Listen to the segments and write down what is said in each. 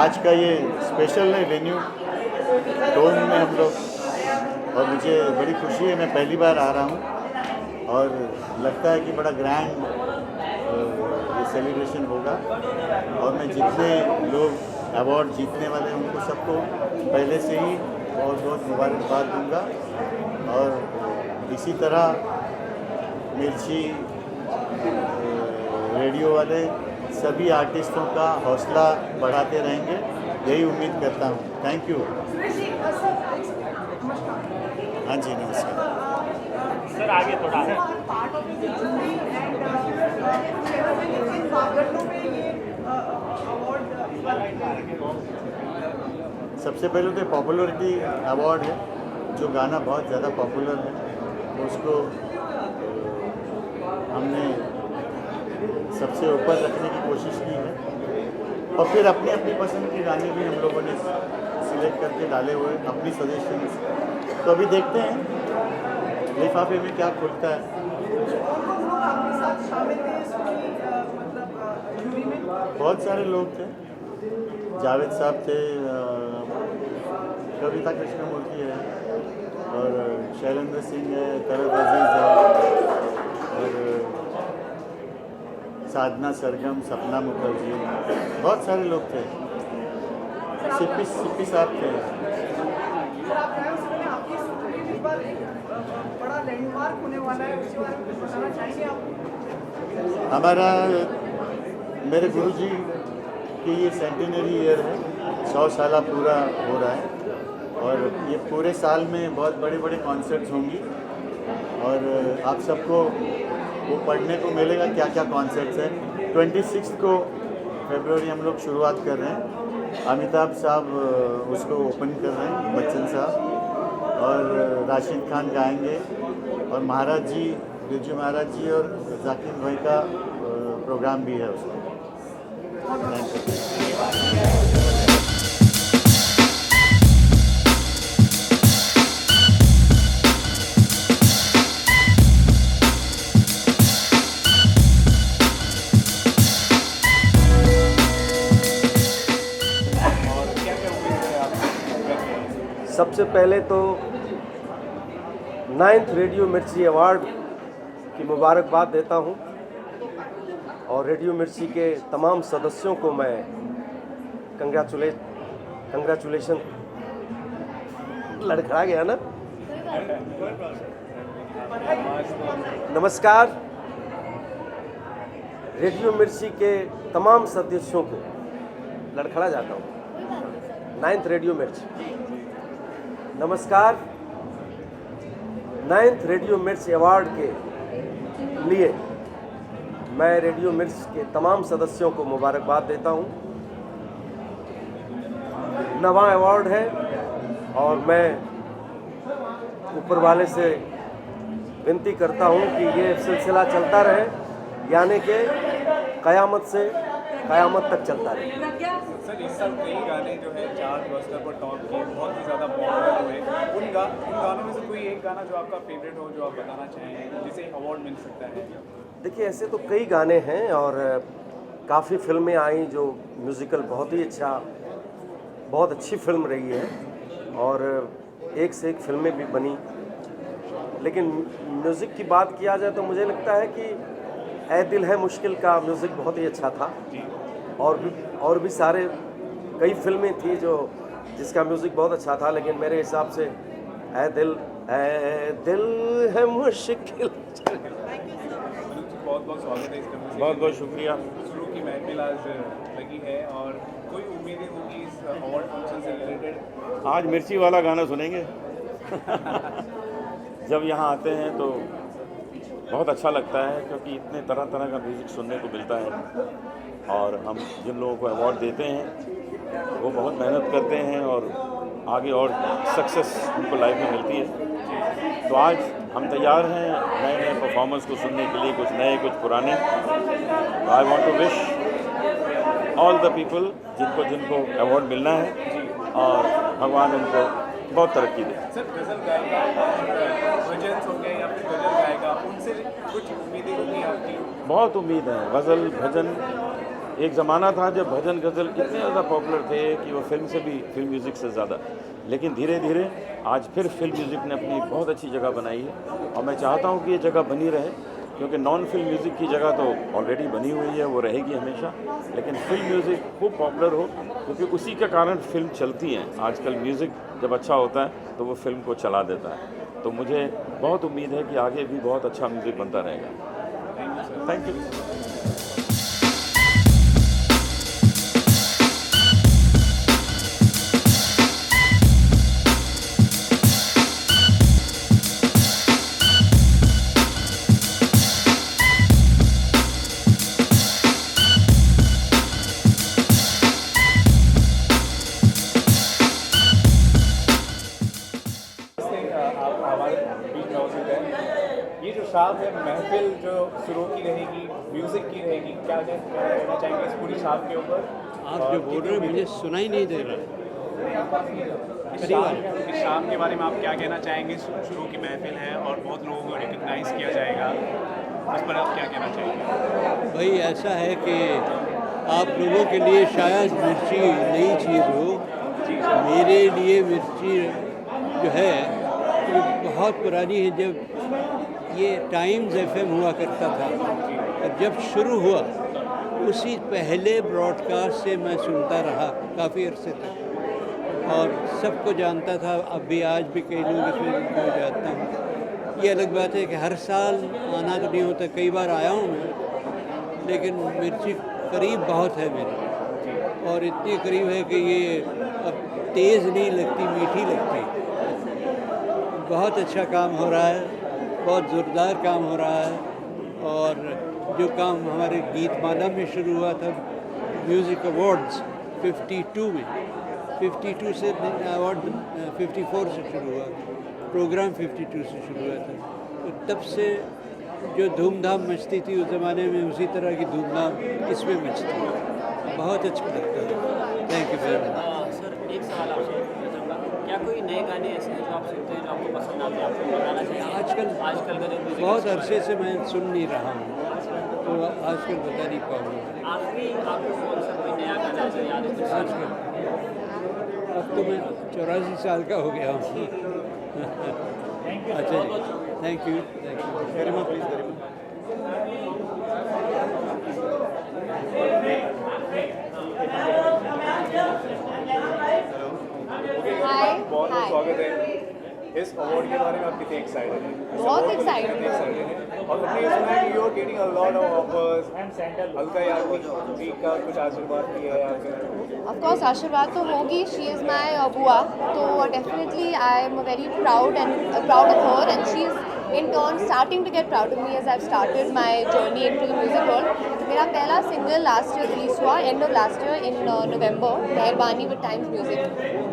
आज का ये स्पेशल है वेन्यू टोन में हम लोग, और मुझे बड़ी खुशी है, मैं पहली बार आ रहा हूँ और लगता है कि बड़ा ग्रैंड ये सेलिब्रेशन होगा। और मैं जितने लोग अवार्ड जीतने वाले हैं उनको सबको पहले से ही बहुत बहुत मुबारकबाद दूंगा। और इसी तरह मिर्ची रेडियो वाले सभी आर्टिस्टों का हौसला बढ़ाते रहेंगे, यही उम्मीद करता हूँ। Thank you. हाँ जी, नमस्कार सर। आगे थोड़ा सबसे पहले तो पॉपुलरिटी अवार्ड है, जो गाना बहुत ज़्यादा पॉपुलर है तो उसको हमने सबसे ऊपर रखने की कोशिश की है। और फिर अपनी अपनी पसंद के गाने भी हम लोगों ने सिलेक्ट करके डाले हुए अपनी सजेशन। तो अभी देखते हैं लिफाफे में क्या खुलता है। बहुत सारे लोग थे, जावेद साहब थे, कविता कृष्णमूर्ति है, और शैलेंद्र सिंह है, तरत अजीज़ है, और साधना सरगम, सपना मुखर्जी, बहुत सारे लोग थे। सिप्पी साहब थे। बड़ा लैंडमार्क होने वाला है, उसके बारे में बताना चाहेंगे आप? हमारा मेरे गुरुजी की ये सेंटिनरी ईयर है, 100 साल पूरा हो रहा है, और ये पूरे साल में बहुत बड़े बड़े कॉन्सर्ट्स होंगी। और आप सबको वो पढ़ने को मिलेगा क्या क्या कॉन्सर्ट्स हैं। 26 को फरवरी हम लोग शुरुआत कर रहे हैं, अमिताभ साहब उसको ओपन कर रहे हैं, बच्चन साहब, और राशिद खान गाएंगे, और महाराज जी, बिरजू महाराज जी और जाकिर भाई का प्रोग्राम भी है उसमें। Thank you. सबसे पहले तो 9th रेडियो मिर्ची अवार्ड की मुबारकबाद देता हूं, और रेडियो मिर्ची के तमाम सदस्यों को मैं कंग्रेचुलेशन लड़खड़ा गया ना। नमस्कार। रेडियो मिर्ची के तमाम सदस्यों को लड़खड़ा जाता हूं। 9th रेडियो मिर्ची, नमस्कार। 9th रेडियो मिर्च अवार्ड के लिए मैं रेडियो मिर्च के तमाम सदस्यों को मुबारकबाद देता हूं। नवा अवार्ड है और मैं ऊपर वाले से विनती करता हूं कि ये सिलसिला चलता रहे, यानी कि क़यामत से क़यामत तक चलता रहे। सर, इस साल कई गाने जो है चार्ट बस्टर पर टॉप किए, बहुत ही ज़्यादा पॉपुलर हुए। उन गानों में से कोई एक गाना जो आपका फेवरेट हो, जो आप बताना चाहें, जिसे अवार्ड मिल सकता है? देखिए, ऐसे तो कई गाने हैं और काफ़ी फिल्में आई जो म्यूज़िकल बहुत अच्छी फिल्म रही है, और एक से एक फिल्में भी बनी। लेकिन म्यूज़िक की बात किया जाए तो मुझे लगता है कि ऐ दिल है मुश्किल का म्यूज़िक बहुत ही अच्छा था, और भी सारे कई फिल्में थी जिसका म्यूज़िक बहुत अच्छा था, लेकिन मेरे हिसाब से ऐ दिल है मुश्किल। बहुत बहुत स्वागत है इस कन्वर्सेशन। बहुत बहुत शुक्रिया। शुरू की महफिल आज लगी है, और कोई उम्मीदें होगी इस अवार्ड फंक्शन से रिलेटेड? आज मिर्ची वाला गाना सुनेंगे। जब यहाँ आते हैं तो बहुत अच्छा लगता है, क्योंकि इतने तरह तरह का म्यूज़िक सुनने को मिलता है, और हम जिन लोगों को अवार्ड देते हैं वो बहुत मेहनत करते हैं, और आगे और सक्सेस उनको लाइफ में मिलती है। तो आज हम तैयार हैं नए नए परफॉर्मेंस को सुनने के लिए, कुछ नए कुछ पुराने। I want to wish all the people जिनको अवार्ड मिलना है, और भगवान उनको बहुत तरक्की दे। सर, गज़ल गायिका भजन हो गए या फिर गज़ल गायिका, उनसे कुछ उम्मीदें होंगी आपकी? बहुत उम्मीद है। गज़ल भजन एक ज़माना था जब भजन गज़ल इतने ज़्यादा पॉपुलर थे कि वो फिल्म से भी, फिल्म म्यूज़िक से ज़्यादा, लेकिन धीरे धीरे आज फिर फिल्म म्यूज़िक ने अपनी बहुत अच्छी जगह बनाई है और मैं चाहता हूँ कि ये जगह बनी रहे, क्योंकि नॉन फिल्म म्यूज़िक की जगह तो ऑलरेडी बनी हुई है, वो रहेगी हमेशा, लेकिन फिल्म म्यूज़िक खूब पॉपुलर हो, क्योंकि उसी के कारण फिल्म चलती हैं। आजकल म्यूज़िक जब अच्छा होता है तो वो फिल्म को चला देता है। तो मुझे बहुत उम्मीद है कि आगे भी बहुत अच्छा म्यूज़िक बनता रहेगा। Thank you. आप हमारे बीच मौजूद है, ये जो शाम है महफिल जो शुरू की रहेगी, म्यूज़िक की रहेगी, क्या कहना चाहेंगे इस पूरी शाम के ऊपर? आप जो बोल रहे हो मुझे सुनाई नहीं दे रहा। इस शाम के बारे में आप क्या कहना चाहेंगे? शुरू की महफिल है और बहुत लोगों को रिकग्नाइज़ किया जाएगा, उस पर आप क्या कहना चाहेंगे? भाई ऐसा है कि आप लोगों के लिए शायद मिर्ची नई चीज़ हो, मेरे लिए मिर्ची जो है वो बहुत पुरानी है। जब ये टाइम्स एफएम हुआ करता था और जब शुरू हुआ उसी पहले ब्रॉडकास्ट से मैं सुनता रहा काफ़ी अरसे तक और सबको जानता था। अब भी आज भी कई लोग इसमें को जानता हूँ। ये अलग बात है कि हर साल आना तो नहीं होता, कई बार आया हूँ मैं, लेकिन मिर्ची करीब बहुत है मेरी और इतनी करीब है कि ये अब तेज़ नहीं लगती, मीठी लगती। बहुत अच्छा काम हो रहा है, बहुत ज़ोरदार काम हो रहा है और जो काम हमारे गीतमाला में शुरू हुआ था म्यूज़िक अवार्ड्स 52 में, 52 से अवार्ड 54 से शुरू हुआ, प्रोग्राम 52 से शुरू हुआ था। तो तब से जो धूमधाम मचती थी उस ज़माने में, उसी तरह की धूमधाम इसमें मचती है। बहुत अच्छा लगता है। Thank you very much. Sir एक सवाल आपसे पूछना चाहूँगा, क्या कोई नए गाने ऐसे हैं जो आप सुनते हैं जो आपको पसंद आते हैं, आपको बताना चाहिए? आजकल का जो म्यूज़िक बहुत अरसे से मैं सुन नहीं रहा हूँ तो आजकल बता नहीं पाऊँगा। आखिरी आपको कौन सा कोई नया गाना जो याद है कुछ आजकल अब तो मैं 84 साल का हो गया हूँ। अच्छा जी, थैंक यू। गरिमा प्लीज, गरिमा। हाय बहुत हाय। स्वागत है। इस अवार्ड के बारे में आप कितने एक्साइटेड हैं? इस बहुत award को excited कितने excited हैं? और हमने ये सुना है कि you are getting a lot of offers. Alka Yagnik ji का कुछ आशीर्वाद भी है आपके? ऑफ कोर्स आशीर्वाद तो होगी, शी इज़ माय बुआ, तो definitely I am very proud of her and she is in turn starting to get proud of me as I've started my journey into the music world. मेरा पहला single last year release हुआ, end of last year in November, Meherbani with Times Music.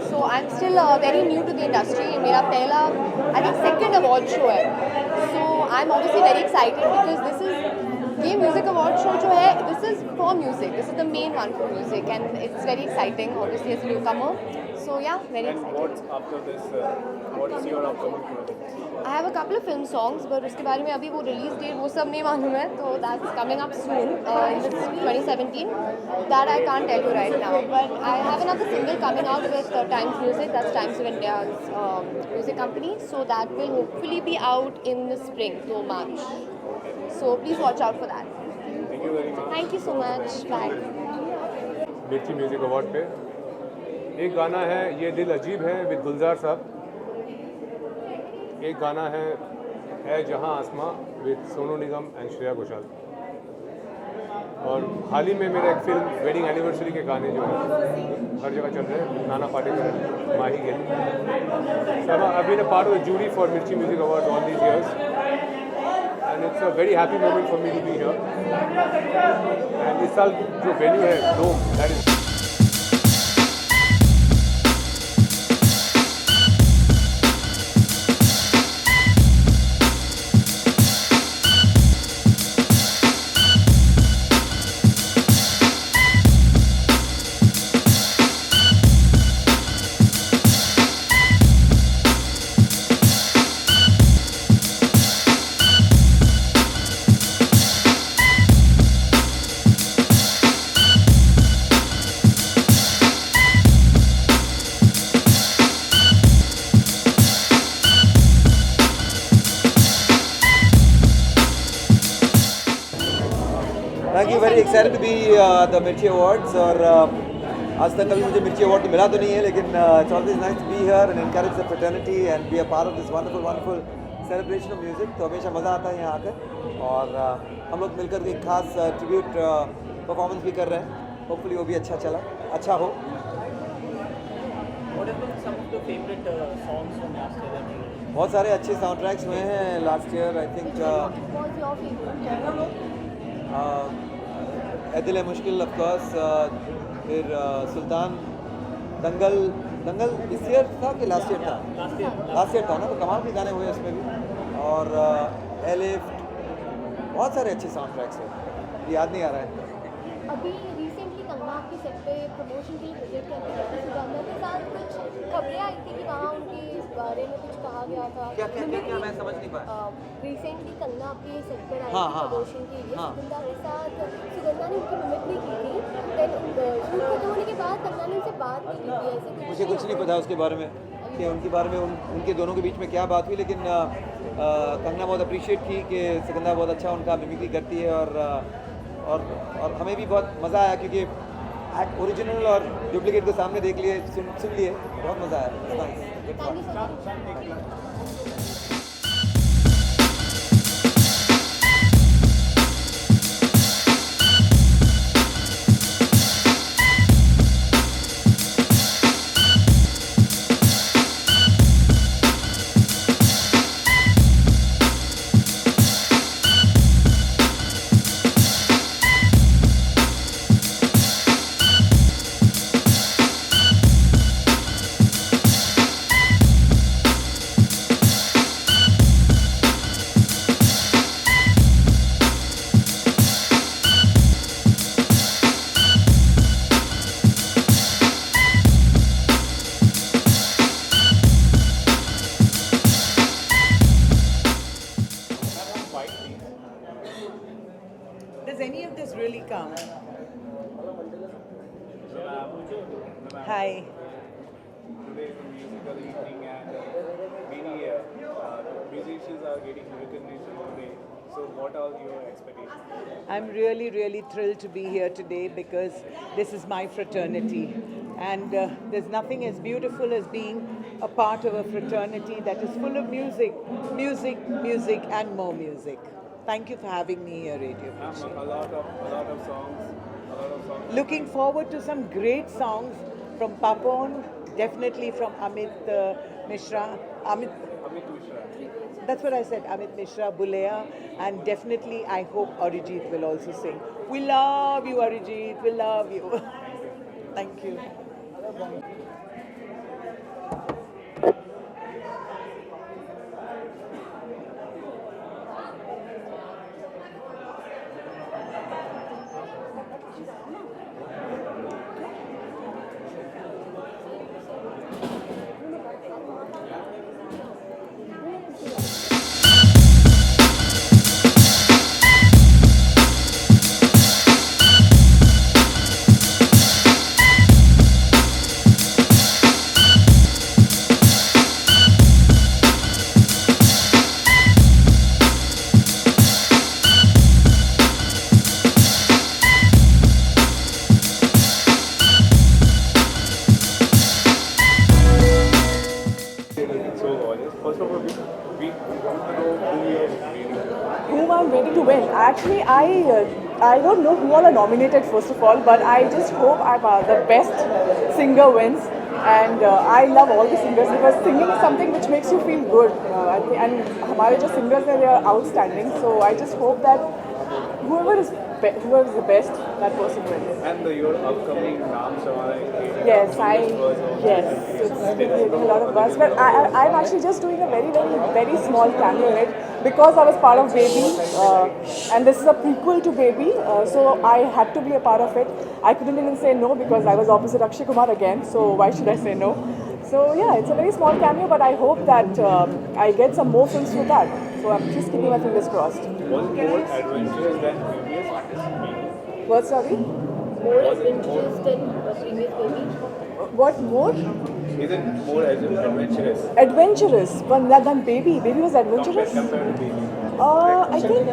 So I am still very new to the industry. मेरा पहला I think second award show है, so I am obviously very excited because this is ये music award show जो है, this is for music, this is the main one for music and it's very exciting obviously as new Qamar. So yeah, very And excited. what's after this? What is your upcoming project? I have a couple of film songs, but उसके बारे में अभी वो release date वो सब नहीं मालूम है, तो that's coming up soon in 2017. That I can't tell you right now, but I have another single coming out with Times Music. That's Times of India's music company. So that will hopefully be out in the spring, so March. So please watch out for that. Thank you very much. Thank you so much. Bye. मिर्ची music award पे एक गाना है ये दिल अजीब है with गुलजार साहब, एक गाना है जहां आसमां विद सोनू निगम एंड श्रेया घोषाल, और हाल ही में मेरा एक फिल्म वेडिंग एनिवर्सरी के गाने जो है हर जगह चल रहे हैं, नाना पाटेकर, माही Gill. So I've been a part of the jury for Mirchi Music Awards all these years, and it's a very happy moment for me to be here. And इस साल जो वेन्यू है डोम, that is excited to be the Mirchi Awards और आज तक कभी मुझे मिर्ची अवार्ड तो मिला तो नहीं है लेकिन it's always nice to be here and encourage the fraternity and be a part of this wonderful celebration of music. तो हमेशा मज़ा आता है यहाँ आकर और हम लोग मिलकर एक खास ट्रिब्यूट परफॉर्मेंस भी कर रहे हैं. होपफुली वो भी अच्छा हो. What have been some of your favorite songs from last year? बहुत सारे अच्छे साउंड ट्रैक्स हुए हैं last year. I think What's your favorite? दिल है मुश्किल ऑफ कोर्स, फिर सुल्तान, दंगल इस ईयर था कि लास्ट ईयर था? लास्ट ईयर था ना. तो कमाल के गाने हुए इसमें भी और एलिफ्ट, बहुत सारे अच्छे साउंड ट्रैक्स हैं, याद नहीं आ रहा है. अभी रिसेंटली कंगना आपके सेट पे प्रमोशन के लिए विजिट करने गए थे. सुगंधा के साथ कुछ खबरें आई थी कि वहाँ उनके बारे में कुछ कहा गया था. क्या मैं समझ नहीं पाया. रिसेंटली कंगना आपके सेट पर आई हाँ, थी हाँ, प्रमोशन के लिए. हाँ. सुगंधा के साथ सुगंधा ने उनकी मिमिक्री की थी. देन शूट खत्म होने के बाद कंगना ने उनसे बात नहीं की थी. ऐसे मुझे कुछ नहीं पता उसके बारे में कि उनके बारे में उनके दोनों के बीच में क्या बात हुई. लेकिन कंगना बहुत अप्रिशिएट की कि सुगंधा बहुत अच्छा उनका मिमिक्री करती है और हमें भी बहुत मज़ा आया क्योंकि ओरिजिनल और डुप्लीकेट को सामने देख लिए, सुन लिए, बहुत मज़ा आया. Thank you so much. Does any of this really count? Hi. Today is a musical evening and many musicians are getting recognition today. So what are your expectations? I'm really, really thrilled to be here today because this is my fraternity. And there's nothing as beautiful as being a part of a fraternity that is full of music, and more music. Thank you for having me here, Radio Fuji. A lot of songs. Looking forward to some great songs from Papon, definitely from Amit Mishra. Amit Mishra. That's what I said, Amit Mishra, Bulea, and definitely I hope Arijit will also sing. We love you, Arijit, we love you. Thank you. Whom I'm ready to win. Actually, I don't know who all are nominated first of all, but I just hope I'm the best singer wins. And I love all the singers because singing is something which makes you feel good. And हमारे जो singers हैं, they are outstanding. So I just hope that whoever is the best, that person wins. And your upcoming Naam Shamay. Yes, it's getting a lot of buzz. But I'm actually just doing a very small cameo in it because I was part of Baby, and this is a prequel to Baby, so I had to be a part of it. I couldn't even say no because I was opposite Akshay Kumar again, so why should I say no? So yeah, it's a very small cameo, but I hope that I get some more films through that. So I'm just keeping my fingers crossed. Was it more adventurous than previous artists? What, sorry? More adventurous than previous Baby? What more? Is it more adventurous? Adventurous than Baby. Baby was adventurous. Compared to Baby. I think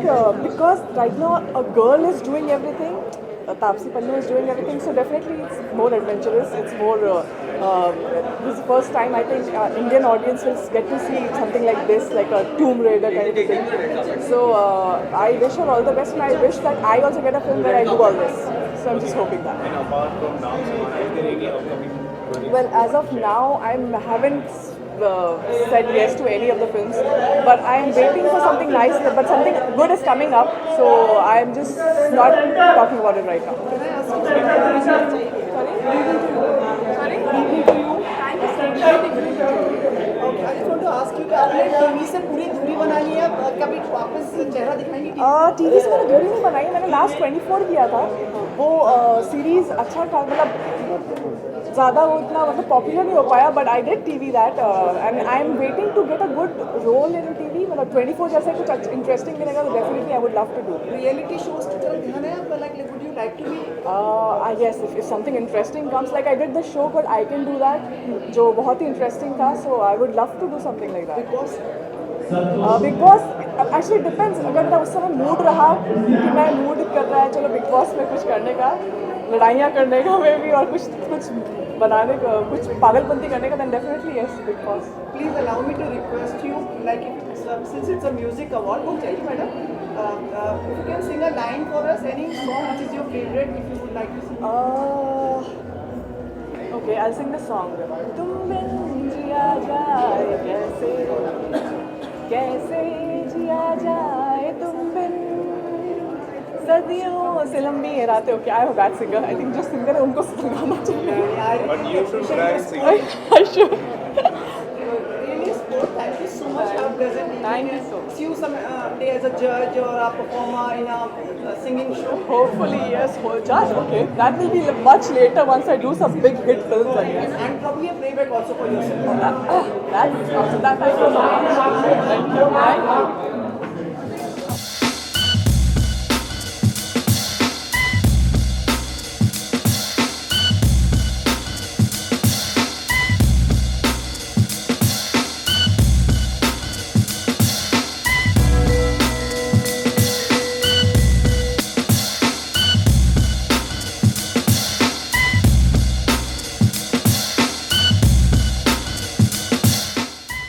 because right now a girl is doing everything, Tapsi Pannu is doing everything, so definitely it's more adventurous. It's more. This is the first time I think Indian audience will get to see something like this, like a Tomb Raider kind of thing. So I wish her all the best, and I wish that I also get a film where I do all this. So I'm just hoping that. And apart from now, is there any upcoming project? Well, as of now, I haven't said yes to any of the films, but I am waiting for something nice. But something good is coming up, so I am just not talking about it right now. Okay, I just want to ask you कि आपने TV से पूरी दूरी बना ली है, कभी वापस चेहरा दिखाएंगे टीवी से मैंने दूरी नहीं बनाई, मैंने लास्ट 24 किया था। वो सीरीज़ अच्छा था, मतलब ज़्यादा वो इतना मतलब पॉपुलर नहीं हो पाया, but I did TV that and I am waiting to get a good role in TV. मतलब 24 जैसे कुछ इंटरेस्टिंग मिलेगा तो definitely I would love to do. Reality shows की तरफ ध्यान है आपका, like would you like to be? Yes, if something interesting comes, like I did the show but I can do that, जो बहुत ही interesting था, so I would love to do something like that. Big Boss actually depends, अगर मेरा उस समय mood रहा कि मैं मूड कर रहा है चलो बिग बॉस में कुछ करने का, लड़ाइयाँ करने का मे भी, और कुछ बनाने का, कुछ पागलपंती करने का, then definitely yes, Big Boss. Please allow me to request you, like since it's a music award, madam, if you can sing a line for us, any song which is your favorite, if you would like to sing. Okay, I'll sing the song. तुम बिन जिया जाए कैसे, कैसे जिया जाए तुम बिन, सदियों से लंबी ये रातें. Okay, I'm a bad singer. I think जो singer है उनको गाना चाहिए. But you should try singing. I should. Really, sport. Thank you so much for presenting. Thank you so much. See you some day as a judge or a performer in a singing show. Hopefully, yes, judge. Okay, that will be much later once I do some big hit films again. And probably a playback also for yourself. Thank you so much. Thank you. Thank you.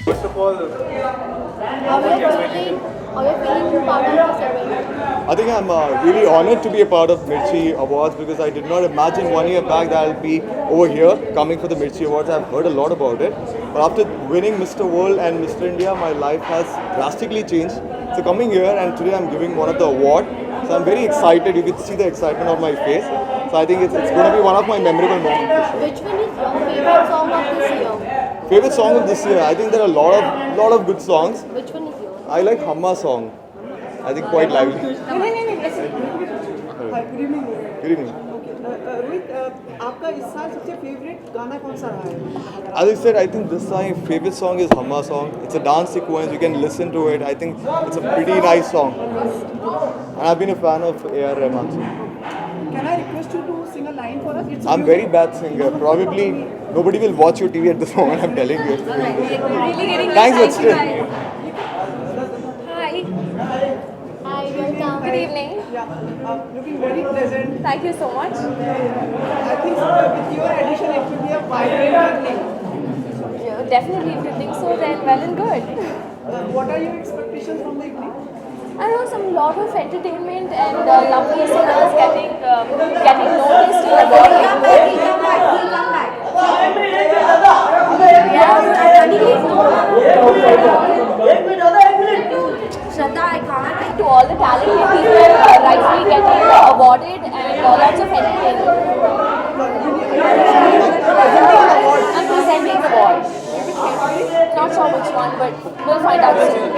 First of all, How are you feeling part of this event? I think I'm really honored to be a part of Mirchi Awards because I did not imagine 1 year back that I'll be over here coming for the Mirchi Awards. I've heard a lot about it. But after winning Mr. World and Mr. India, my life has drastically changed. So coming here and today I'm giving one of the award. So I'm very excited. You can see the excitement on my face. So I think it's going to be one of my memorable moments for sure. Which one is your favorite song of this year? Favorite song of this year? I think there are a lot of good songs. Which one is yours? I like Hamma song. I think quite lively. Hi, good evening. Good evening. Rohit, आपका इस साल सबसे favourite गाना कौन सा रहा है? As I said, I think this time favorite song is Hamma song. It's a dance sequence. You can listen to it. I think it's a pretty nice song. And I've been a fan of A.R. Rahman. Can I request you to sing a line for us? It's I'm very bad singer. Probably nobody will watch your TV at this moment. I'm telling you. Really getting Thanks, but still. Hi. Hi, welcome. Good evening. Yeah, looking very pleasant. Thank you so much. I think with your addition, it will be a vibrant evening. Yeah, definitely, if you think so, then well and good. What are your expectations from the evening? I know some lot of entertainment and lovely singers getting noticed in the world. Shraddha, I can't. To all the talented people rightfully getting awarded and lots of entertainment. I'm presenting the award. Not sure which one, but we'll find out soon.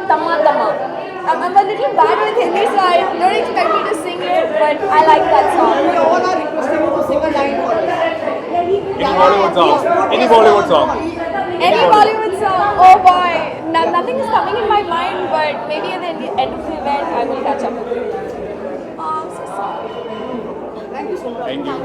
Tama Tama. I'm a little bad with Hindi, so I don't expect me to sing it, but I like that song. We all are requesting you to sing a line for us. Any Bollywood song? Any Bollywood song? Any Bollywood song? Oh boy, nothing is coming in my mind, but maybe at the end of the event I will catch up with it. Oh, I'm so sorry. Thank you so much. Thank you.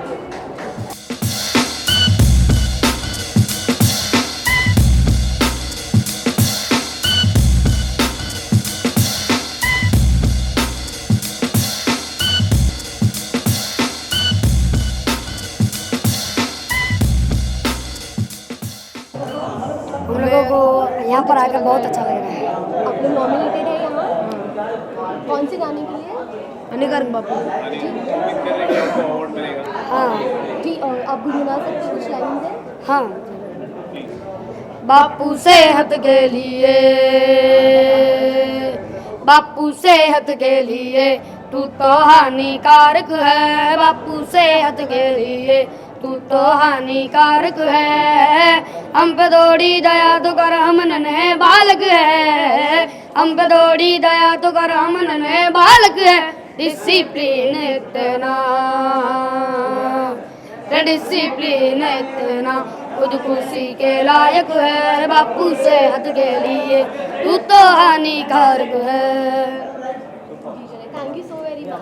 को यहाँ पर आकर बहुत अच्छा लग रहा है। आप लोग नॉमिनेटेड है यहाँ कौन से गाने के लिए? अनिकर बापू। उम्मीद कर रहे हैं कि आपको अवार्ड मिलेगा। हाँ ठीक, और आप गुनगुना सकते हैं कुछ लाइन से? हाँ। बापू सेहत के लिए, बापू सेहत के लिए तू तो हानिकारक है। बापू सेहत के लिए तू तो हानिकारक है। हम पे थोड़ी दया तो कर, हम नन्हे बालक है। हम पे थोड़ी दया तो कर, हम नन्हे बालक है। डिसिप्लिन इतना, डिसिप्लिन इतना खुद खुशी के लायक है। बापू सेहत के लिए तू तो हानिकारक है। Thank you so very much.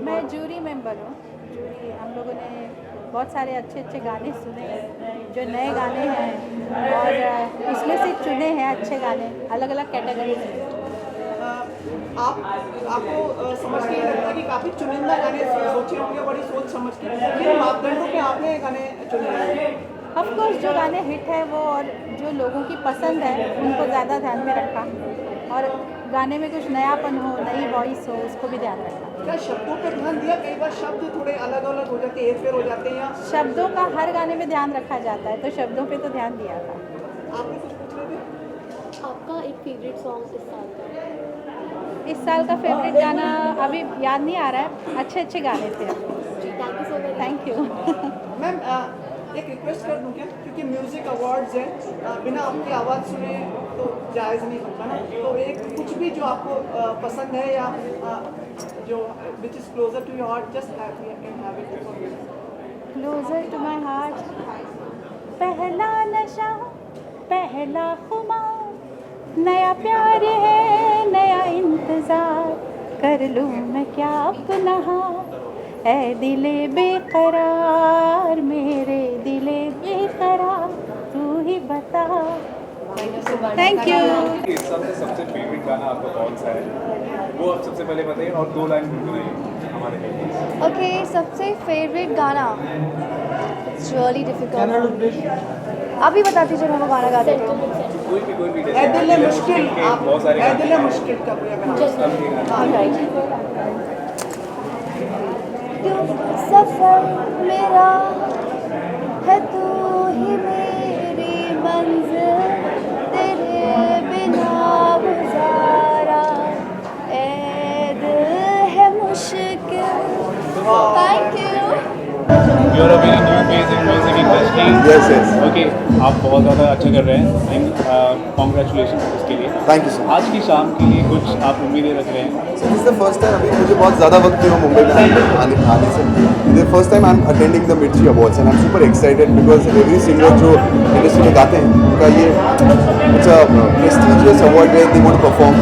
मैं जूरी मेंबर हूँ। जूरी हम लोगों ने बहुत सारे अच्छे अच्छे गाने सुने जो नए गाने हैं और उसमें से चुने हैं अच्छे गाने अलग अलग कैटेगरी में। आपको समझ के लगता है कि काफ़ी चुनिंदा गाने सोचे होंगे, बड़ी सोच समझ के किन मापदंडों पे आपने गाने चुने हैं? ऑफ कोर्स जो गाने हिट है वो और जो लोगों की पसंद है उनको ज़्यादा ध्यान में रखा और गाने में कुछ नयापन हो, नई वॉइस हो, उसको भी ध्यान रखा। क्या शब्दों पर ध्यान दिया? कई बार शब्द थोड़े अलग अलग हो जाते हैं, हेरफेर हो जाते हैं या शब्दों का हर गाने में ध्यान रखा जाता है, तो शब्दों पे तो ध्यान दिया था। आपने कुछ पूछ रहे थे? आपका एक फेवरेट सॉन्ग इस साल का? इस साल का फेवरेट गाना अभी याद नहीं आ रहा है, अच्छे अच्छे गाने थे। Thank you so much. Thank you. Ma'am एक रिक्वेस्ट कर दूं क्या, क्योंकि म्यूज़िक अवार्ड्स है, बिना आपकी आवाज़ सुने तो जायज़ नहीं होता ना, तो एक कुछ भी जो आपको पसंद है या जो which is closer to your heart, just can have it. Closer to my heart, पहला नशा पहला खुमार, नया प्यार है नया इंतज़ार, कर लूँ मैं क्या अपना हाथ, ऐ दिले बेकरार मेरे दिले बेकरार, तू ही बता। Thank you. इस साल से सबसे फेवरेट गाना आपका कौन सा है, वो आप सबसे पहले बताइए और 2 लाइन गुनगुनाइए हमारे लिए। ओके, सबसे फेवरेट गाना, इट्स रियली डिफिकल्ट। आप ही बता दीजिए, मैं वो गाना गा देती हूँ। कोई भी ऐ दिल मुश्किल, बहुत सारे ऐ दिल मुश्किल का पूरा गाना। सफर मेरा है तू ही मेरी मंजिल, तेरे बिना गुजारा ऐ दिल है मुश्किल। Thank you. You are a very new face in music industry. Yes, yes. Okay, आप बहुत ज़्यादा अच्छा कर रहे हैं एंड कॉन्ग्रेचुलेशन उसके लिए। Thank you so much. आज की शाम के लिए कुछ आप उम्मीदें रख रहे हैं? This is the first time, अभी मुझे बहुत ज़्यादा वक्त हुआ मुंबई में आने से। This first time I am attending the Mirchi awards and I am super excited because every singer जो इंडस्ट्री में गाते हैं उनका ये it's a prestigious award where they want to perform,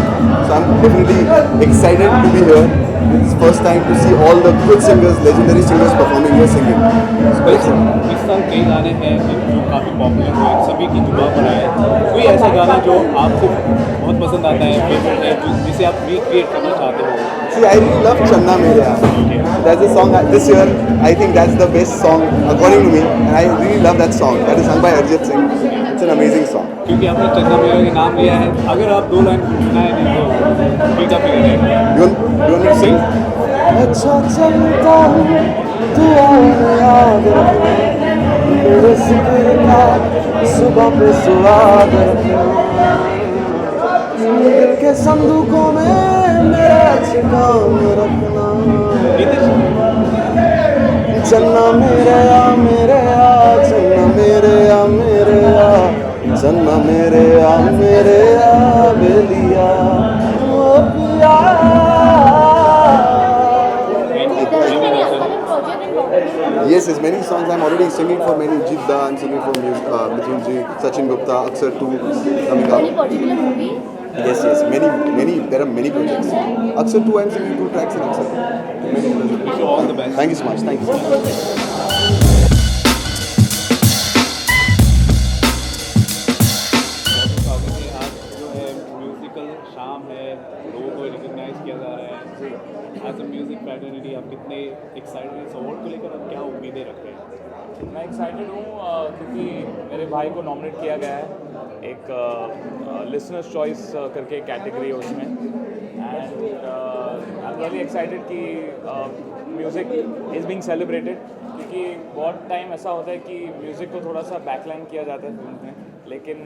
so I am definitely excited to be here. It's first time to see all the good singers, legendary singers performing here singing. इस साल कई गाने हैं जो काफ़ी popular हुए, सभी की जुबान पर आए। कोई ऐसा गाना जो आपको बहुत पसंद आता है, फेवरेट है, जिसे आप रिक्रिएट करना चाहते हो? See, I really love Channa Mereya. That's a song this year. I think that's the best song according to me, and I really love that song. That is sung by Arjit Singh. It's an amazing song. क्योंकि आपने चन्ना मेरा के नाम लिया है, अगर आप 2 लाइन सुनाए नहीं तो फीका फिगर है। You want me to sing? अच्छा चलता हूँ तू याद रखना, मेरे जिक्र का सुबह पे सुहाग रखना, दिल के संदूकों में मेरा छिपाव रखना, चन्ना मेरे आ चन्ना मेरे आ चन्ना मेरे आ बेलिया ओ पिया। Yes, there's many songs. I'm already singing for many. Jidda, I'm singing for Mithun Ji, Sachin Gupta, Aksar 2 coming up. Any particular movie? Yes, yes. Many. There are many projects. Aksar too. I'm singing 2 tracks in Aksar. Many. Wish you all the best. Thank you so much. Thank you so much. स्वागत है। आज जो है musical शाम है, लोगों को recognise किया जा रहा है। एज अ म्यूजिक फ्रेटर्निटी आप कितने एक्साइटेड हैं इस अवार्ड को लेकर, आप क्या उम्मीदें रख रहे हैं? मैं एक्साइटेड हूँ क्योंकि मेरे भाई को नॉमिनेट किया गया है एक लिसनर्स चॉइस करके कैटेगरी है उसमें, and I am really excited कि म्यूज़िक इज़ बीइंग सेलिब्रेटेड, क्योंकि बहुत टाइम ऐसा होता है कि म्यूज़िक को थोड़ा सा बैकलाइन किया जाता है फिल्म में, लेकिन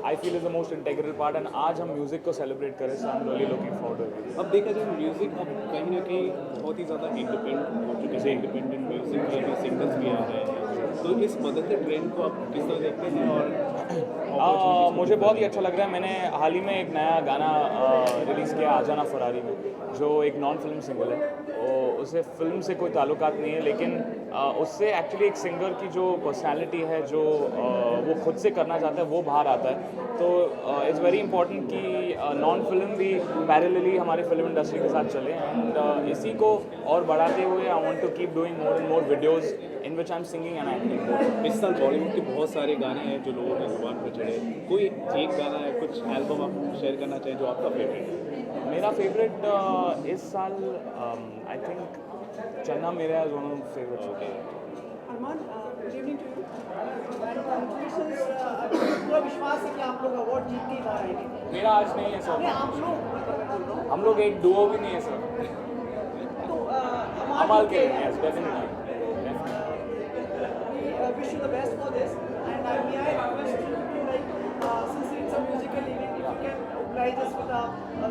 I feel is the most integral part, and आज हम म्यूज़िक को सेलिब्रेट करें, so I am really looking forward. अब देखा जाए म्यूज़िक अब कहीं ना कहीं बहुत ही ज़्यादा इंडिपेंडेंट हो चुके हैं, इंडिपेंडेंट म्यूज़िक के भी सिंगर्स भी आ रहे हैं, तो इस बदलते ट्रेंड को आप किस तरह देखते हैं? और मुझे बहुत ही अच्छा लग रहा है। मैंने हाल ही में एक नया गाना रिलीज़ किया आ जाना फरारी में, जो एक नॉन फिल्म सिंगल है, उससे फिल्म से कोई ताल्लुकात नहीं है, लेकिन उससे एक्चुअली एक सिंगर की जो पर्सनालिटी है, जो वो खुद से करना चाहता है, वो बाहर आता है। तो इट्स वेरी इंपॉर्टेंट कि नॉन फिल्म भी पैरेलली हमारी फिल्म इंडस्ट्री के साथ चले, एंड इसी को और बढ़ाते हुए I want to keep doing more and more videos in which I am singing and acting. इस साल बॉलीवुड के बहुत सारे गाने हैं जो लोगों के जुबान पर चढ़े, कोई एक गाना है, कुछ एल्बम आप शेयर करना चाहें जो आपका फेवरेट है? मेरा फेवरेट इस साल आई think Channa Mera is one of favourite. Armaan, good evening to you and congratulations. पूरा विश्वास है कि आप लोग अवार्ड जीत के बाहर आएंगे। मेरा आज नहीं है सर, आप लोग हम लोग एक डुओ भी नहीं है सर, तो कमाल के हैं, yes definitely. wish you the best for this, and may I request you to, like, since it's a musical evening, if you can oblige us with a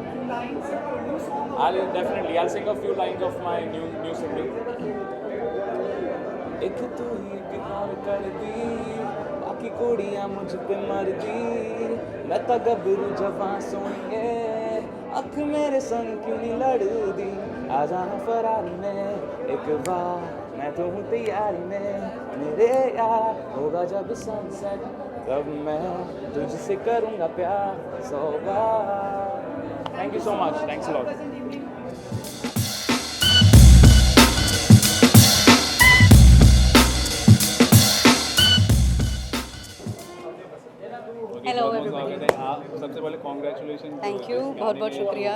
few lines of your new song. I'll sing a few lines of my new single. एक तू ही ignore कर दी, बाकी कुड़ियां मुझ पे मर दी, मैं तो गबरू जवां सोनिए, अख मेरे संग क्यों नहीं लड़ दी, आ जाना फरारी में एक बार, मैं तो हूँ तैयारी में मेरे यार, होगा जब सनसेट तब मैं तुझसे करूँगा प्यार 100 बार। Thank you so much, thanks a lot. Hello everybody. सबसे पहले कॉन्ग्रेचुलेशन, थैंक यू, बहुत बहुत शुक्रिया।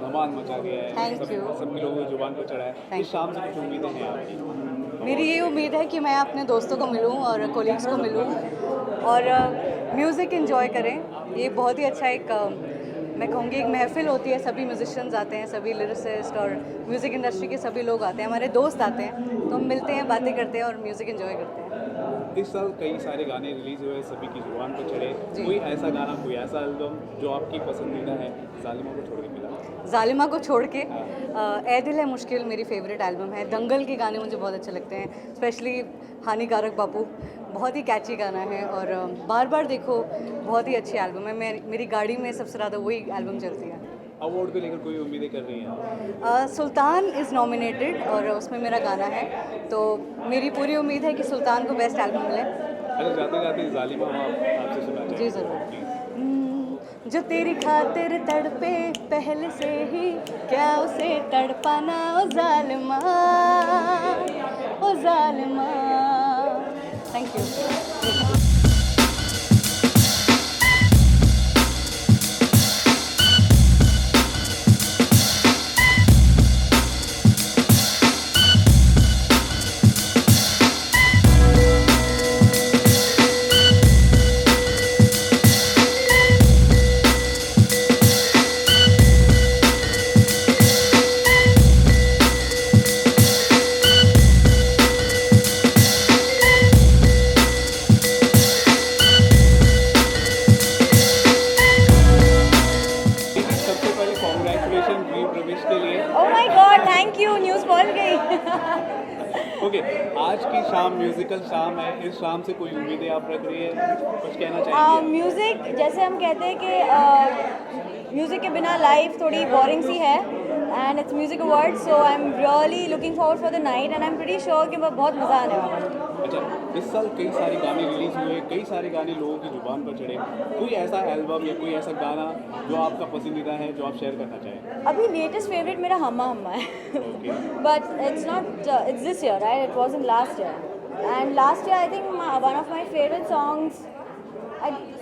धमाल मचा गया है, थैंक यू। सभी लोगों की जुबान पर चढ़ा है। इस शाम से कुछ उम्मीदें हैं आपकी? मेरी ये उम्मीद है कि मैं अपने दोस्तों को मिलूं और कोलीग्स को मिलूं और म्यूज़िक एंजॉय करें। ये बहुत ही अच्छा एक मैं कहूँगी एक महफिल होती है, सभी म्यूजिशियंस आते हैं, सभी लिरिसिस्ट और म्यूज़िक इंडस्ट्री के सभी लोग आते हैं, हमारे दोस्त आते हैं, तो हम मिलते हैं, बातें करते हैं और म्यूज़िक एंजॉय करते हैं। इस साल कई सारे गाने रिलीज हुए, सभी की जुबान पर चढ़े, कोई ऐसा गाना, कोई ऐसा एल्बम जो आपकी पसंदीदा है, जालिमा को छोड़ के मिला? जालिमा को छोड़ के ए दिल है मुश्किल मेरी फेवरेट एल्बम है। दंगल के गाने मुझे बहुत अच्छे लगते हैं, स्पेशली हानिकारक बापू, बहुत ही कैची गाना है, और बार बार देखो बहुत ही अच्छी एल्बम है। मेरी गाड़ी में सबसे ज़्यादा वही एल्बम चलती है। अवार्ड को लेकर कोई उम्मीदें कर रही हैं? सुल्तान इज़ नॉमिनेटेड और उसमें मेरा गाना है, तो मेरी पूरी उम्मीद है कि सुल्तान को बेस्ट एल्बम मिले। अरे जाते जाते जालिमा आपसे सुना चाहिए। जी ज़रूर। जो तेरी खातिर तड़पे पहले से ही, क्या उसे तड़पाना ओ जालिमा, ओ जालिमा। Thank you. ओके, आज की शाम म्यूजिकल शाम है, इस शाम से कोई उम्मीदें आप रख रही है, कुछ कहना चाहेंगे? म्यूज़िक, जैसे हम कहते हैं कि म्यूज़िक के बिना लाइफ थोड़ी बोरिंग सी है, and it's music award, so I am really looking forward for the night, and I am pretty sure कि बहुत मज़ा आने वाला है। अच्छा, इस साल कई सारे गाने रिलीज हुए, कई सारे गाने लोगों की जुबान पर चढ़े, कोई ऐसा एल्बम या कोई ऐसा गाना जो आपका पसंदीदा है जो आप शेयर करना चाहें? अभी लेटेस्ट फेवरेट मेरा हम्मा हम्मा है but it's not it's this year right, it was in last year and last year I think one of my favourite songs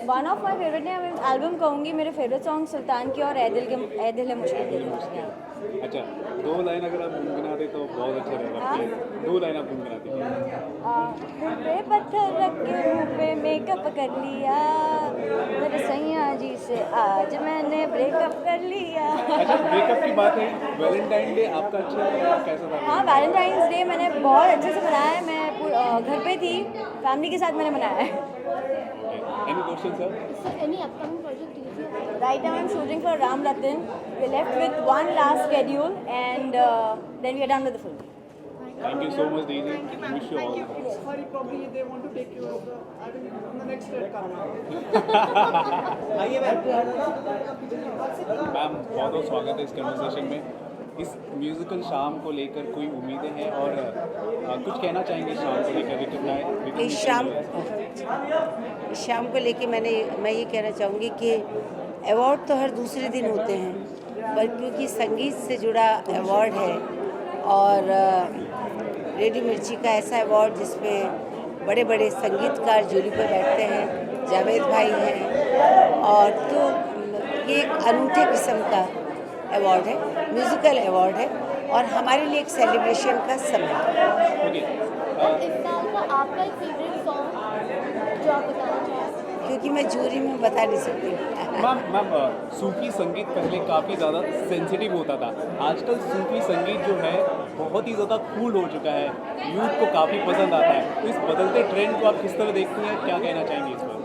one of my favourite ने मैं एल्बम कहूँगी, मेरे फेवरेट सॉन्ग सुल्तान की और ए दिल है मुश्किल के लिए। अच्छा, 2 लाइन अगर आप गुनगुनाते तो बहुत अच्छा रहेगा। 2 लाइन आप गुनगुनाते। दिल पे पत्थर रख के मुँह पे मेकअप कर लिया, मेरे सैया जी से आज मैंने ब्रेकअप कर लिया। अच्छा, ब्रेकअप की बात है, वैलेंटाइन डे आपका अच्छा कैसा था? हाँ, वैलेंटाइंस डे मैंने बहुत अच्छे से मनाया है। मैं घर पे थी, फैमिली के साथ मैंने मनाया है। Any questions, sir? Any upcoming project? Right now I'm shooting for Ram Ratan. We're left with one last schedule and then we are done with the film. Thank you so much, Daisy. Wish you all the best. Sorry, probably they want to take you over. I will on the next red carpet. Ma'am, बहुत बहुत स्वागत है इस conversation में। इस musical शाम को लेकर कोई उम्मीदें हैं और कुछ कहना चाहेंगे शाम को लेकर? इस शाम को लेके मैं ये कहना चाहूँगी कि अवार्ड तो हर दूसरे दिन होते हैं, पर क्योंकि संगीत से जुड़ा अवार्ड है और रेडियो मिर्ची का ऐसा अवार्ड जिसमें बड़े बड़े संगीतकार जूरी पर बैठते हैं, जावेद भाई हैं, और तो ये एक अनूठे किस्म का अवार्ड है, म्यूज़िकल अवार्ड है और हमारे लिए एक सेलिब्रेशन का समय है। इस साल का आपका एक फेवरेट सॉन्ग जो आप बताना चाहें? क्योंकि मैं जूरी में बता नहीं सकती। मैम, सूफी संगीत पहले काफ़ी ज़्यादा सेंसिटिव होता था, आजकल सूफी संगीत जो है बहुत ही ज़्यादा कूल हो चुका है, यूथ को काफ़ी पसंद आता है। तो इस बदलते ट्रेंड को आप किस तरह देखती हैं, क्या कहना चाहेंगे इस पर?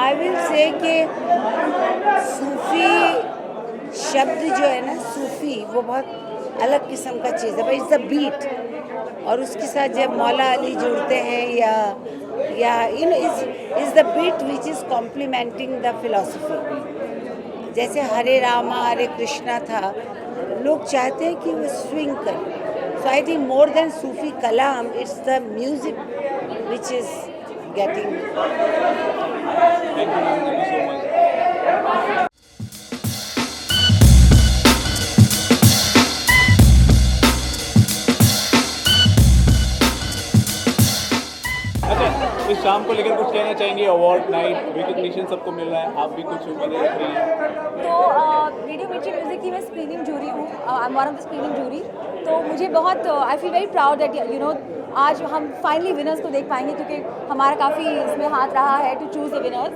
आई विल से कि सूफी शब्द जो है ना, सूफी वो बहुत अलग किस्म का चीज़ है, बट इट्स द बीट, और उसके साथ जब मौला अली जुड़ते हैं या इन is the beat which is complimenting the philosophy. जैसे हरे रामा हरे कृष्णा था, लोग चाहते हैं कि वो स्विंग करें। So I think more than Sufi कलाम, it's the music which is getting. Thank you so much. इस शाम को लेकर कुछ कहना चाहेंगे? अवार्ड नाइट, रिकॉग्निशन सबको मिल रहा है, आप भी कुछ उम्मीदें रख रही हैं? तो रेडियो मिर्ची म्यूज़िक की मैं स्क्रीनिंग जूरी हूँ, I am one of the screening jury. तो मुझे बहुत I feel very proud that you know आज हम फाइनली विनर्स को देख पाएंगे, क्योंकि हमारा काफ़ी इसमें हाथ रहा है to choose the winners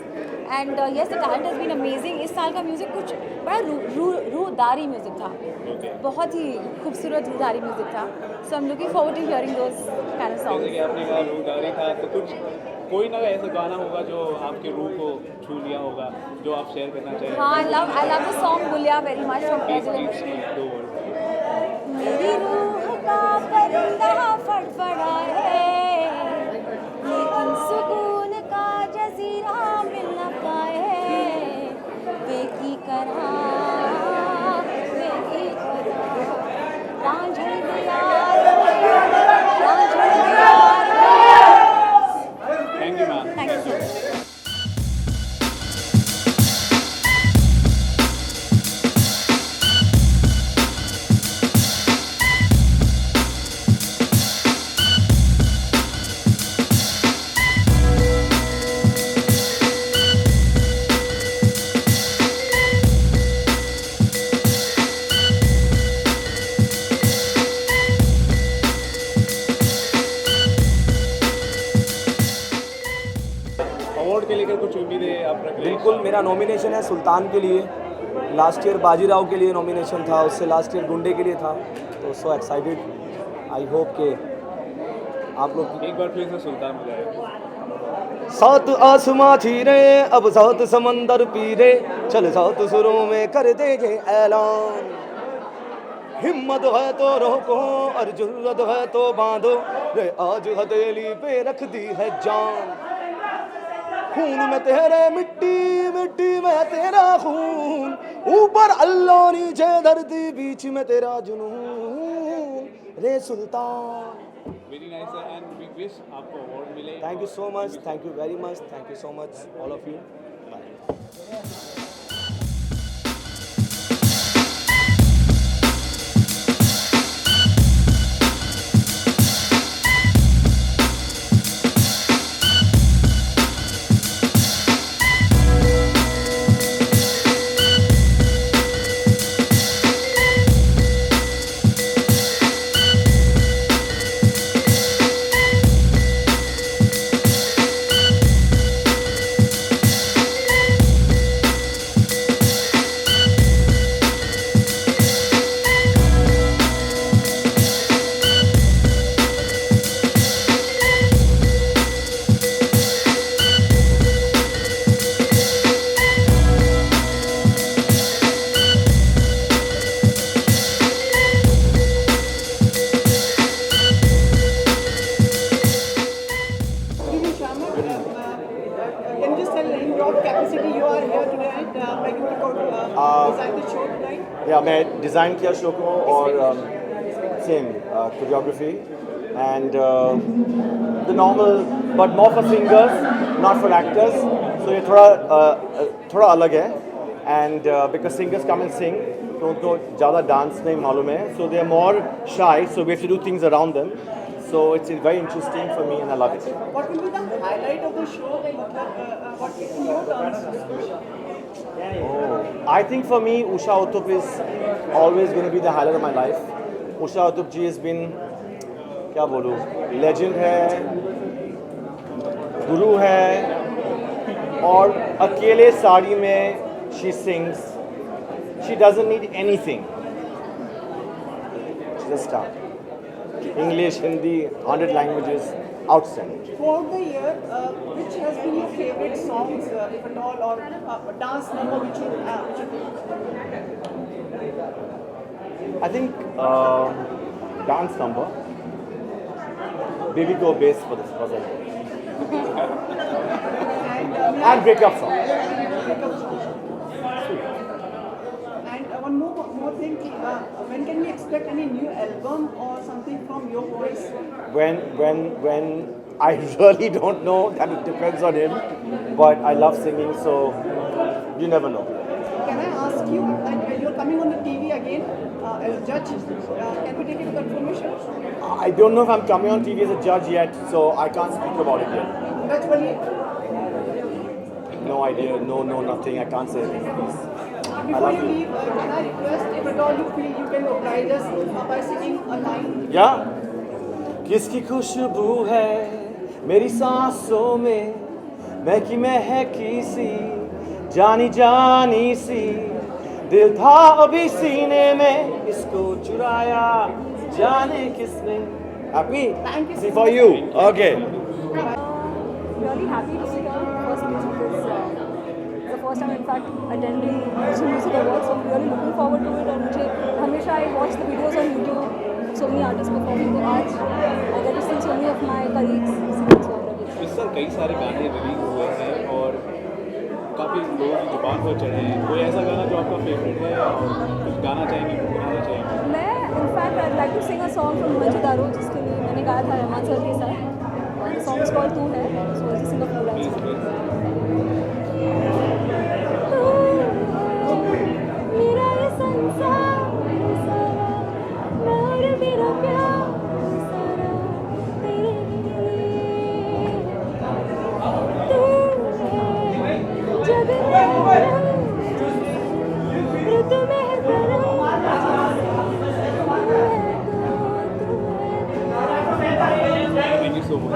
and yes the talent has been amazing. इस साल का म्यूज़िक कुछ बड़ा रूहदारी म्यूज़िक था, बहुत ही खूबसूरत रूहदारी म्यूज़िक था। So I am looking forward to hearing those kind of songs. जैसे कि आपने कहा रूहदारी था, तो कुछ कोई ना ऐसा गाना होगा जो आपके रूह को छू लिया होगा, जो आप शेयर करना चाहेंगे? हाँ, I love the song Gulia very much from मेरी रूह का परिंदा फड़फड़ा है, लेकिन सुकून का जजीरा मिल न पाए, बेकी करा रांझड़ दियार। Thank you ma'am. Thank you. Award के लेकर कुछ उम्मीदें आप रख रहे हैं? बिल्कुल, मेरा नॉमिनेशन है सुल्तान के लिए, लास्ट ईयर बाजीराव के लिए नॉमिनेशन था, उससे लास्ट ईयर गुंडे के लिए था, तो सो एक्साइटेड। आई होप के आप लोग एक बार फिर से सुल्तान हो जाए। सात आसमां चीरे, अब सात समंदर पीरे, चल सात सुरों में कर दे ये ऐलान, हिम्मत है तो रोको और जुर्रत है तो बांधो, रे आज हथेली पे रख दी है जान, खून में तेरे मिट्टी मिट्टी में तेरा खून, ऊपर अल्लाह नीचे धरती बीच में तेरा जुनून, रे Sultan. Very nice, and wish आपको अवार्ड मिले। Thank you so much, thank you very much, thank you so much all of you. Bye. Can you just tell in what capacity you are here tonight? Making the design the show tonight? या मैं design किया show को और same choreography and the normal but more for singers not for actors, so ये थोड़ा अलग है and because singers come and sing तो उनको ज़्यादा डांस नहीं मालूम है, सो दे are more shy, so we have to do things around them, so it's very interesting for me and I love it. What will be the highlight of the show? What in your terms? I think for me, Usha Uthup is always going to be the highlight of my life. Usha Uthup ji has been, क्या बोलूँ, legend है, गुरु है, और अकेले साड़ी में she sings. She doesn't need anything. She's a star. English, Hindi, 100 languages, outstanding. Throughout the year, which has been your favorite songs, if at all, or dance number which I think dance number, Baby Go Bass for this puzzle, and breakup song. And one more thing, when can we expect any new album or something from your voice? When I really don't know, that it depends on him, but I love singing, so you never know. Can I ask you, and you're coming on the TV again as a judge, can we take it to confirmation? I don't know if I'm coming on TV as a judge yet, so I can't speak about it yet. That's really No idea, no, nothing, I can't say anything. Before you leave, can I request, if at all you feel you can oblige us by singing a line? Yeah. किसकी खुशबू है मेरी सांसों में, महकी महकी सी, जानी जानी सी, दिल था अभी सीने में, इसको चुराया जाने किसने. Happy? Thank you. See for you. Okay. Really happy to see her first music is the first time in fact attending Mr. Music Awards, so I'm really looking forward to it. और मुझे हमेशा I watch the videos on YouTube, so many artists performing, तो आज I get to see so many of my colleagues singing, so I'm really इस साल कई सारे गाने रिलीज हुए हैं और काफ़ी लोगों की जुबान पर चढ़े हैं, कोई ऐसा गाना जो आपका फेवरेट है और कुछ गाना चाहेंगे, गुनगुनाना चाहेंगे? मैं in fact I like to sing a song from मंजुदारो, जिसके लिए मैंने गाया था रहमान सर के साथ. द सॉन्ग इज कॉल्ड तू है, so I Singh a few lines. मेरा ये संसार सारा, और मेरा प्यार सारा तेरे लिए. तू है जग में ऋतु में thank you so much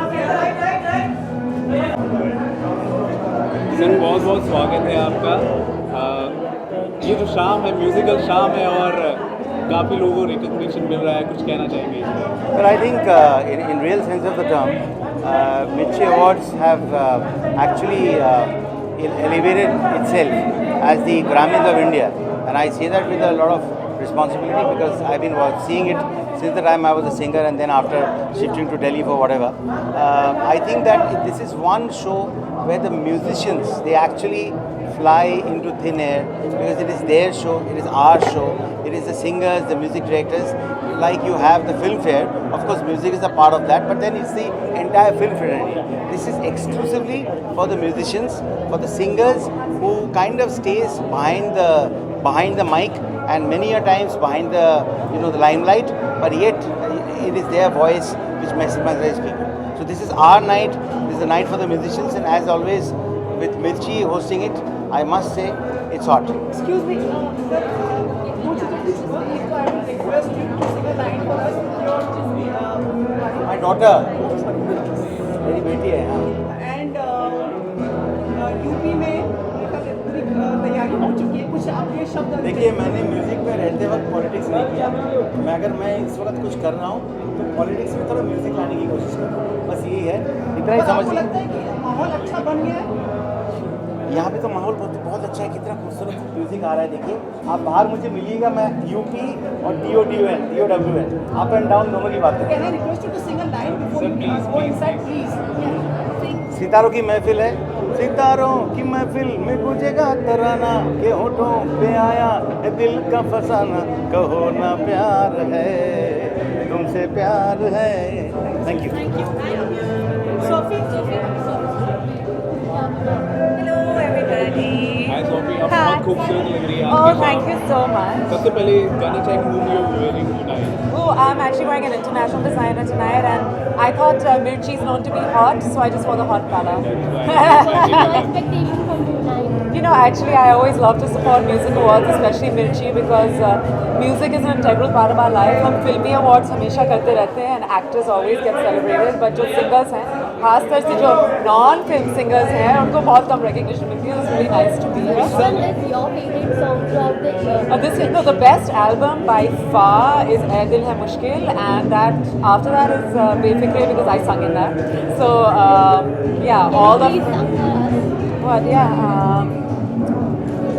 sir, बहुत बहुत स्वागत है आपका. ये जो शाम है, म्यूजिकल शाम है और काफ़ी लोगों को रिकग्निशन मिल रहा है, कुछ कहना चाहेंगे? Well, I think in real sense of the term, Mirchi Awards have actually elevated itself as the Grammys of India, and I say that with a lot of responsibility because I've been seeing it since the time I was a singer and then after shifting to Delhi for whatever. I think that this is one show where the musicians, they actually fly into thin air because it is their show, it is our show, it is the singers, the music directors. Like you have the Filmfare, of course music is a part of that, but then it's the entire film fraternity. This is exclusively for the musicians, for the singers who kind of stays behind the mic and many a times behind the limelight, but yet it is their voice which mesmerizes people. So this is our night, this is the night for the musicians, and as always with Mirchi hosting it, I must say it's hot. Excuse me, sir, I would request you to sing a line for us. My daughter, मेरी बेटी है हाँ. And UP में तैयारी हो चुकी है, कुछ आपके शब्द. देखिए मैंने म्यूजिक में रहते वक्त पॉलिटिक्स नहीं किया. अगर मैं इस वक्त कुछ कर रहा हूँ तो पॉलिटिक्स में थोड़ा म्यूजिक लाने की कोशिश करूँ. बस यही है, इतना ही समझ लीजिए. लगता है कि माहौल अच्छा बन गया है. यहाँ पे तो माहौल बहुत अच्छा है. कितना खूबसूरत म्यूजिक आ रहा है. देखिए आप बाहर मुझे मिलिएगा, मैं यूपी और DOWN अप एंड डाउन दोनों की बात Can I request you to sing a line before you go inside, please? सितारों की महफिल है, सितारों की महफिल में गुजेगा तराना के होठों पे आया है दिल का फसाना. कहो ना प्यार है, तुमसे प्यार है. Thank you. Hello everybody. Hi Sophie, आप बहुत खूबसूरत लग रही है. Oh, thank you so much. सबसे पहले जानना चाहेंगे whom you are wearing tonight. Oh, I'm actually wearing an international designer tonight, and I thought Mirchi is known to be hot, so I just wore the hot color. You know, actually, I always love to support music awards, especially Mirchi, because music is an integral part of our life. हम फिल्मी awards हमेशा करते रहते हैं, and actors always get celebrated. But जो singers हैं, खासकर से जो non-film singers हैं, उनको बहुत कम recognition मिलती है. It's really nice to be here. Which one is your favorite song throughout the year? This is the best album by far is Ae Dil Hai Mushkil, and that after that is Befikre because I sung in that. So yeah, all the what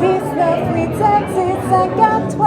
19 taxis 53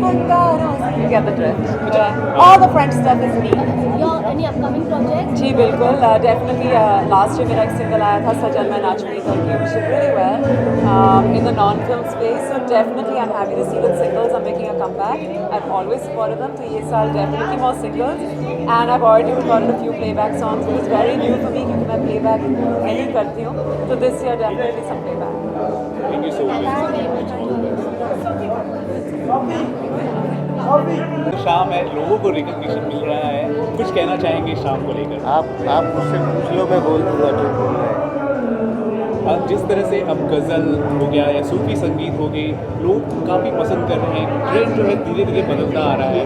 You get the drift. All the French stuff is me. Any upcoming projects? जी बिल्कुल, definitely last year मेरा एक single आया था सजल मैं नाचूंगी करके, which did really well in the non-film space. So definitely I'm happy to see that singles are making a comeback. I've always supported them, so ये साल definitely more singles. And I've already recorded a few playback songs, which is very new for me क्योंकि मैं playback नहीं करती हूँ. So this year definitely some playback. Thank you so much. शाम है, लोगों को रिकॉग्निशन मिल रहा है, कुछ कहना चाहेंगे शाम को लेकर? आप मुझसे पूछ लो, मैं बोल दूंगा जो बोलना है. जिस तरह से अब गज़ल हो गया या सूफी संगीत हो गई, लोग काफ़ी पसंद कर रहे हैं. ट्रेंड जो है धीरे धीरे बदलता आ रहा है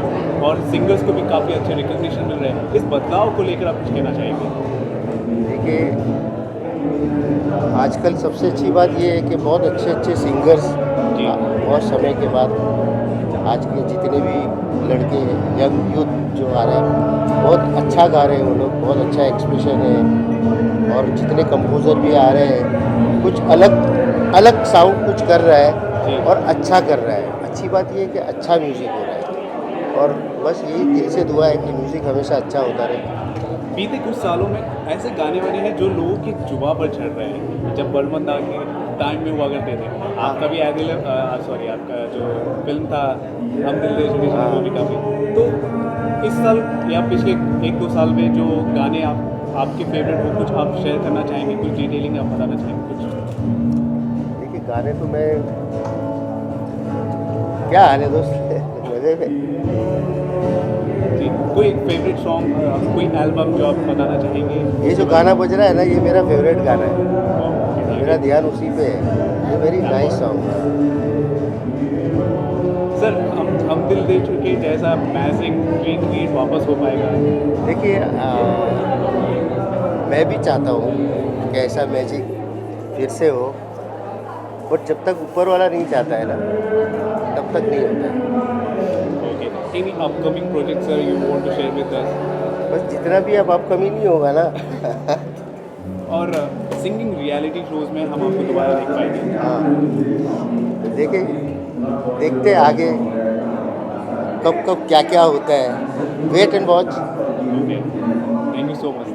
और सिंगर्स को भी काफ़ी अच्छे रिकॉग्निशन मिल रहे हैं. इस बदलाव को लेकर आप कुछ कहना चाहेंगे? देखिए आजकल सबसे अच्छी बात ये है कि बहुत अच्छे सिंगर्स बहुत समय के बाद आज के जितने भी लड़के यंग यूथ जो आ रहे हैं बहुत अच्छा गा रहे हैं. वो लोग बहुत अच्छा एक्सप्रेशन है और जितने कंपोज़र भी आ रहे हैं कुछ अलग साउंड कुछ कर रहा है और अच्छा कर रहा है. अच्छी बात ये है कि अच्छा म्यूज़िक हो रहा है और बस यही दिल से दुआ है कि म्यूज़िक हमेशा अच्छा होता रहे. बीते कुछ सालों में ऐसे गाने वाने हैं जो लोगों की जुबां पर चढ़ रहे हैं. जब बर्मंदा के टाइम में हुआ करते थे, आपका भी आपका जो फिल्म था हम दिल दे चुके वो भी काफ़ी. तो इस साल या पिछले 1-2 साल में जो गाने आपके फेवरेट हो, कुछ आप शेयर करना चाहेंगे, कुछ डिटेलिंग आप बताना चाहेंगे कुछ? देखिए गाने तो मैं क्या हाल है दोस्त मज़े में. जी, कोई फेवरेट सॉन्ग, कोई एल्बम जो आप बताना चाहेंगे? ये जो गाना बज रहा है ना, ये मेरा फेवरेट गाना है. मेरा ध्यान उसी पे है. ये वेरी नाइस सॉन्ग. सर हम दिल दे चुके जैसा मैजिक क्रिएट वापस हो पाएगा? देखिए मैं भी चाहता हूँ कि ऐसा मैजिक फिर से हो, बट जब तक ऊपर वाला नहीं चाहता है ना तब तक नहीं होता है. Okay, any upcoming project sir you want to share with us? बस जितना भी अब अपकमिंग नहीं होगा ना. और सिंगिंग रियलिटी शोज में हम आपको दोबारा देख पाएंगे? हाँ देखते आगे कब कब क्या क्या होता है. Wait and watch. Thank you so much.